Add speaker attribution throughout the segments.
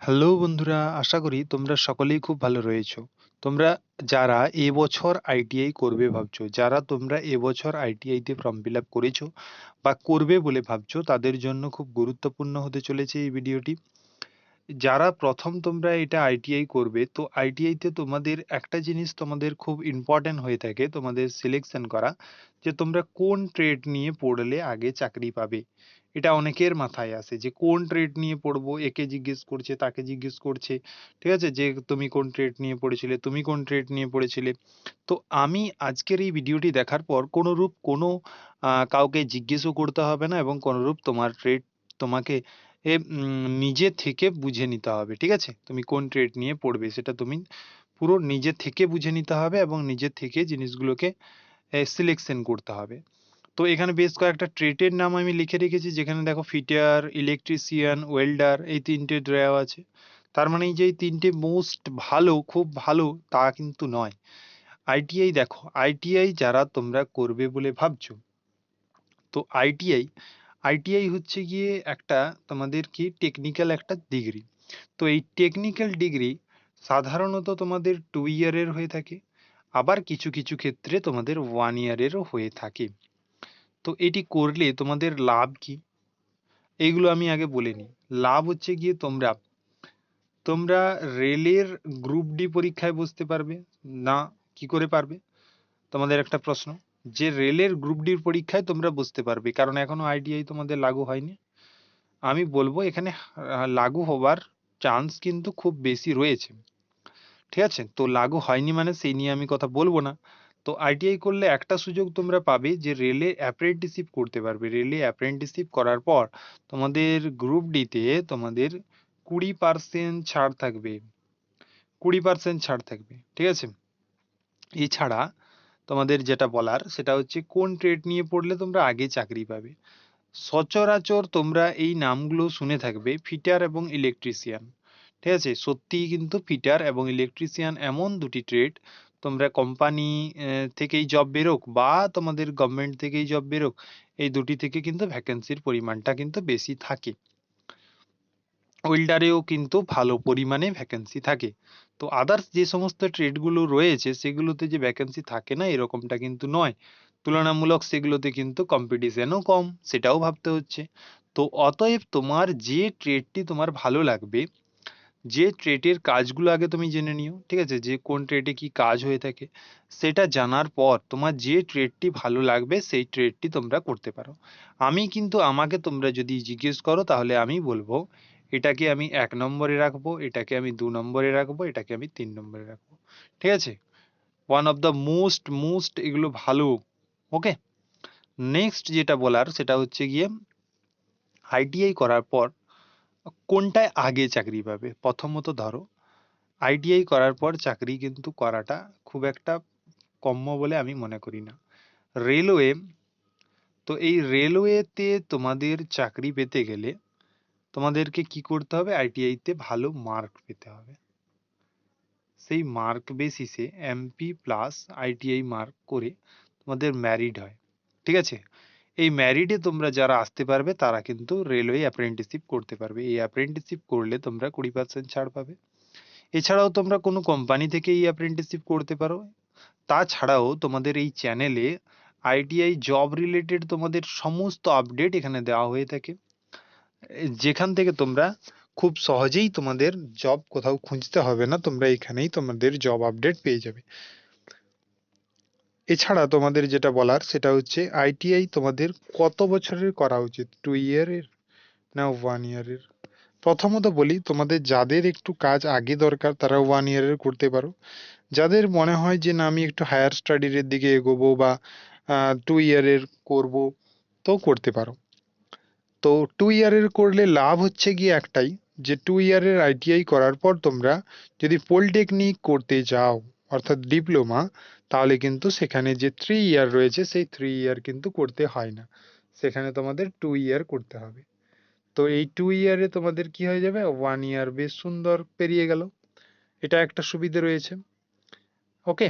Speaker 1: Hello বন্ধুরা, আশা করি তোমরা সকলেই খুব ভালো রয়েছো। তোমরা যারা এবছর আইটিআই করবে ভাবছো, যারা তোমরা এবছর আইটিআই তে ফর্ম ফিল আপ করেছো বা করবে বলে ভাবছো, তাদের জন্য খুব গুরুত্বপূর্ণ হতে চলেছে এই ভিডিওটি। যারা প্রথম তোমরা এটা আইটিআই করবে, তো আইটিআই তে তোমাদের একটা জিনিস তোমাদের খুব ইম্পর্টেন্ট হয়ে থাকে তোমাদের সিলেকশন করা, যে তোমরা কোন ট্রেড নিয়ে পড়লে আগে চাকরি পাবে। এটা অনেকের মাথায় আসে যে কোন ট্রেড নিয়ে পড়বো, একে জিজ্ঞেস করছে তাকে জিজ্ঞেস করছে, ঠিক আছে, যে তুমি কোন ট্রেড নিয়ে পড়েছিলে, তুমি কোন ট্রেড নিয়ে পড়েছিলে। তো আমি আজকের এই ভিডিওটি দেখার পর কোনোরূপ কোনো কাউকে জিজ্ঞেসও করতে হবে না, এবং কোনোরূপ তোমার ট্রেড তোমাকে নিজে থেকে বুঝে নিতে হবে। ঠিক আছে, তুমি কোন ট্রেড নিয়ে পড়বে সেটা তুমি পুরো নিজে থেকে বুঝে নিতে হবে, এবং নিজে থেকে জিনিসগুলোকে সিলেকশন করতে হবে। তো এখানে বেশ কয়েকটা ট্রেডের নাম আমি লিখে রেখেছি, যেখানে দেখো ফিটার, ইলেকট্রিশিয়ান, ওয়েল্ডার, এই তিনটে দেওয়া আছে। তার মানে এই যে এই তিনটে মোস্ট ভালো, খুব ভালো তা কিন্তু নয়। আইটিআই দেখো, আইটিআই যারা তোমরা করবে বলে ভাবছো, তো আইটিআই আইটিআই হচ্ছে গিয়ে একটা তোমাদের কি টেকনিক্যাল একটা ডিগ্রি। তো এই টেকনিক্যাল ডিগ্রি সাধারণত তোমাদের 2 ইয়ারের হয়ে থাকে, আবার কিছু কিছু ক্ষেত্রে তোমাদের 1 ইয়ারেরও হয়ে থাকে। তো এটি করলে তোমাদের লাভ কি, এইগুলো আমি আগে বলে নিই। লাভ হচ্ছে গিয়ে তোমরা তোমরা রেলের গ্রুপ ডি পরীক্ষায় বসতে পারবে। না, কি করে পারবে, তোমাদের একটা প্রশ্ন, যে রেলের গ্রুপ ডির পরীক্ষায় তোমরা বসতে পারবে, কারণ এখনো আইটিআই তোমাদের লাগু হয়নি। আমি বলবো এখানে লাগু হবার চান্স কিন্তু খুব বেশি রয়েছে। ঠিক আছে, তো লাগু হয়নি মানে সেই নিয়ে আমি কথা বলবো না। তো আইটিআই করলে একটা সুযোগ তোমরা পাবে, যে রেলে অ্যাপ্রেন্টিসশিপ করতে পারবে। রেলে অ্যাপ্রেন্টিসশিপ করার পর তোমাদের গ্রুপ ডিতে তোমাদের 20% ছাড় থাকবে। 20% ছাড় থাকবে, ঠিক আছে। এছাড়া তোমাদের যেটা বলার সেটা হচ্ছে কোন ট্রেড নিয়ে পড়লে তোমরা আগে চাকরি পাবে। সচরাচর তোমরা এই নামগুলো শুনে থাকবে, ফিটার এবং ইলেকট্রিশিয়ান। ঠিক আছে, সত্যিই কিন্তু ফিটার এবং ইলেকট্রিশিয়ান এমন দুটি ট্রেড, তোমরা কোম্পানি থেকেই জব বেরোক বা তোমাদের গভর্নমেন্ট থেকেই জব বেরোক, এই দুটি থেকে কিন্তু ভ্যাকেন্সির পরিমাণটা কিন্তু বেশি থাকে। ওয়েল্ডারেও কিন্তু ভালো পরিমাণে ভ্যাকেন্সি থাকে। তো আদার্স যে সমস্ত ট্রেডগুলো রয়েছে সেগুলোতে যে ভ্যাকেন্সি থাকে না এরকমটা কিন্তু নয়। তুলনামূলক সেগুলোতে কিন্তু কম্পিটিশনও কম, সেটাও ভাবতে হচ্ছে। তো অতএব তোমার যে ট্রেডটি তোমার ভালো লাগবে, যে ট্রেডের কাজগুলো আগে তুমি জেনে নিও, ঠিক আছে, যে কোন ট্রেডে কি কাজ হয়ে থাকে, সেটা জানার পর তোমার যে ট্রেডটি ভালো লাগবে সেই ট্রেডটি তোমরা করতে পারো। আমি কিন্তু, আমাকে তোমরা যদি জিজ্ঞেস করো তাহলে আমি বলবো এটাকে আমি 1 নম্বরে রাখবো, এটাকে আমি 2 নম্বরে রাখবো, এটাকে আমি 3 নম্বরে রাখবো। ঠিক আছে, one of the most most এগুলো ভালো। ওকে, নেক্সট যেটা বলার সেটা হচ্ছে গিয়ে আইটিআই করার পর কোনটায় আগে চাকরি পাবে। প্রথমত ধরো, আইটিআই করার পর চাকরি কিন্তু করাটা খুব একটা কম্য বলে আমি মনে করি না। রেলওয়ে, তো এই রেলওয়েতে তোমাদের চাকরি পেতে গেলে তোমাদেরকে কি করতে হবে, আইটিআই তে ভালো মার্ক পেতে হবে। সেই মার্ক বেসিসে এমপি প্লাস আইটিআই মার্ক করে তোমাদের ম্যারিড হয়। ঠিক আছে, এই ম্যারিডে তোমরা যারা আসতে পারবে তারা কিন্তু রেলওয়ে অ্যাপ্রেন্টিসশিপ করতে পারবে। এই অ্যাপ্রেন্টিসশিপ করলে তোমরা 20% ছাড় পাবে। এছাড়াও তোমরা কোনো কোম্পানি থেকে এই অ্যাপ্রেন্টিসশিপ করতে পারো। তাছাড়াও তোমাদের এই চ্যানেলে আইটিআই জব রিলেটেড তোমাদের সমস্ত আপডেট এখানে দেওয়া হয়ে থাকে, যেখান থেকে তোমরা খুব সহজেই তোমাদের জব কোথাও খুঁজতে হবে না, তোমরা এখানেই তোমাদের জব আপডেট পেয়ে যাবে। এছাড়া তোমাদের যেটা বলার সেটা হচ্ছে আইটিআই তোমাদের কত বছরের করা উচিত, 2 ইয়ারের না 1 ইয়ারের। প্রথমত বলি, তোমাদের যাদের একটু কাজ আগে দরকার তারা 1 ইয়ারের করতে পারো। যাদের মনে হয় যে না আমি একটু হায়ার স্টাডির দিকে এগোবো বা 2 ইয়ারের করব, তো করতে পারো। তো 2 ইয়ারের করলে লাভ হচ্ছে গিয়ে একটাই, যে 2 ইয়ারের আইটিআই করার পর তোমরা যদি পলিটেকনিক করতে যাও অর্থাৎ ডিপ্লোমা, তাহলে কিন্তু সেখানে যে 3 ইয়ার রয়েছে সেই 3 ইয়ার কিন্তু করতে হয় না, সেখানে তোমাদের 2 ইয়ার করতে হবে। তো এই 2 ইয়ারে তোমাদের কি হয়ে যাবে, 1 ইয়ার বেশ সুন্দর পেরিয়ে গেল। এটা একটা সুবিধে রয়েছে। ওকে,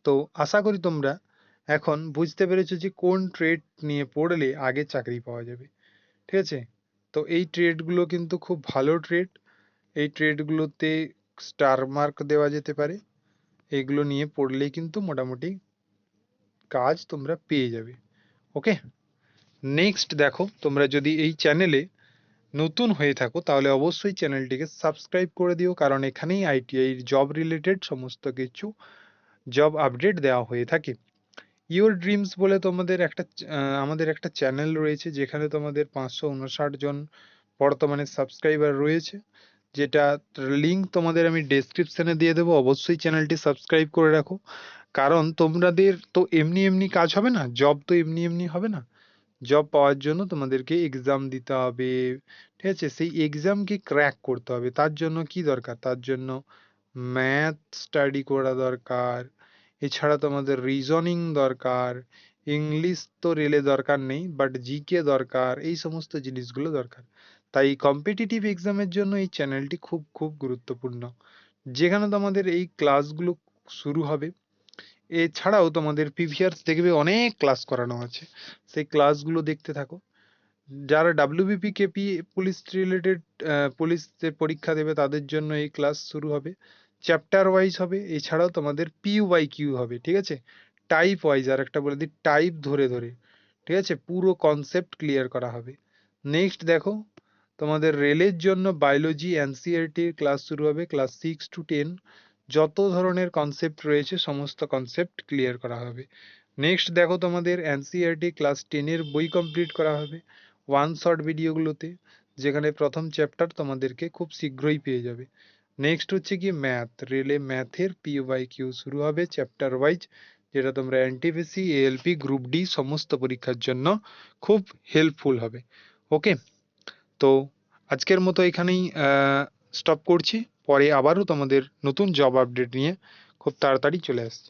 Speaker 1: তো আশা করি তোমরা এখন বুঝতে পেরেছো যে কোন ট্রেড নিয়ে পড়লে আগে চাকরি পাওয়া যাবে। ঠিক আছে, তো এই ট্রেডগুলো কিন্তু খুব ভালো ট্রেড। এই ট্রেডগুলোতে স্টার মার্ক দেওয়া যেতে পারে। এগুলো নিয়ে পড়লেই কিন্তু মোটামুটি কাজ তোমরা পেয়ে যাবে। ওকে, নেক্সট দেখো, তোমরা যদি এই চ্যানেলে নতুন হয়ে থাকো তাহলে অবশ্যই চ্যানেলটিকে সাবস্ক্রাইব করে দিও, কারণ এখানেই আইটিআই জব রিলেটেড সমস্ত কিছু জব আপডেট দেওয়া হয়ে থাকে। ইওর ড্রিমস বলে তোমাদের একটা আমাদের একটা চ্যানেল রয়েছে, যেখানে তোমাদের 559 জন বর্তমানে সাবস্ক্রাইবার রয়েছে, যেটা লিংক তোমাদের আমি ডেসক্রিপশনে দিয়ে দেবো। অবশ্যই চ্যানেলটি সাবস্ক্রাইব করে রাখো, কারণ তোমাদের তো এমনি এমনি কাজ হবে না, জব তো এমনি এমনি হবে না। জব পাওয়ার জন্য তোমাদেরকে এক্সাম দিতে হবে, ঠিক আছে? সেই এক্সামকে ক্র্যাক করতে হবে। তার জন্য কি দরকার? তার জন্য ম্যাথ স্টাডি করা দরকার, এছাড়া তোমাদের রিজনিং দরকার, ইংলিশ তো রেলে দরকার নেই, বাট জিকে দরকার, এই সমস্ত জিনিসগুলো দরকার। তাই কম্পিটিটিভ এক্সামের জন্য এই চ্যানেলটি খুব খুব গুরুত্বপূর্ণ, যেখানে তোমাদের এই ক্লাসগুলো শুরু হবে। এছাড়াও তোমাদের প্রিভিয়াস দেখবে অনেক ক্লাস করানো আছে, সেই ক্লাসগুলো দেখতে থাকো। যারা ডাব্লিউবিপি কেপি পুলিশ রিলেটেড পুলিশের পরীক্ষা দেবে তাদের জন্য এই ক্লাস শুরু হবে, চ্যাপ্টার ওয়াইজ হবে। এছাড়াও তোমাদের পিইউ বাই কিউ হবে, ঠিক আছে? টাইপ ওয়াইজ, আর একটা বলে দিই, টাইপ ধরে ধরে, ঠিক আছে, পুরো কনসেপ্ট ক্লিয়ার করা হবে। নেক্সট দেখো, তোমাদের রেলের জন্য বায়োলজি এনসিইআরটির ক্লাস শুরু হবে, ক্লাস 6 to 10 যত ধরনের কনসেপ্ট রয়েছে সমস্ত কনসেপ্ট ক্লিয়ার করা হবে। নেক্সট দেখো, তোমাদের এনসিইআরটি ক্লাস 10-এর বই কমপ্লিট করা হবে ওয়ান শট ভিডিওগুলোতে, যেখানে প্রথম চ্যাপ্টার তোমাদেরকে খুব শীঘ্রই পেয়ে যাবে। নেক্সট হচ্ছে কি ম্যাথ, রেলে ম্যাথের পিইউ বাই কিউ শুরু হবে চ্যাপ্টার ওয়াইজ, যেটা তোমরা এনটিপিসি এএলপি গ্রুপ ডি সমস্ত পরীক্ষার জন্য খুব হেল্পফুল হবে। ওকে, তো আজকের মতো এখানেই স্টপ করছি। পরে আবারও তোমাদের নতুন জব আপডেট নিয়ে খুব তাড়াতাড়ি চলে আসছি।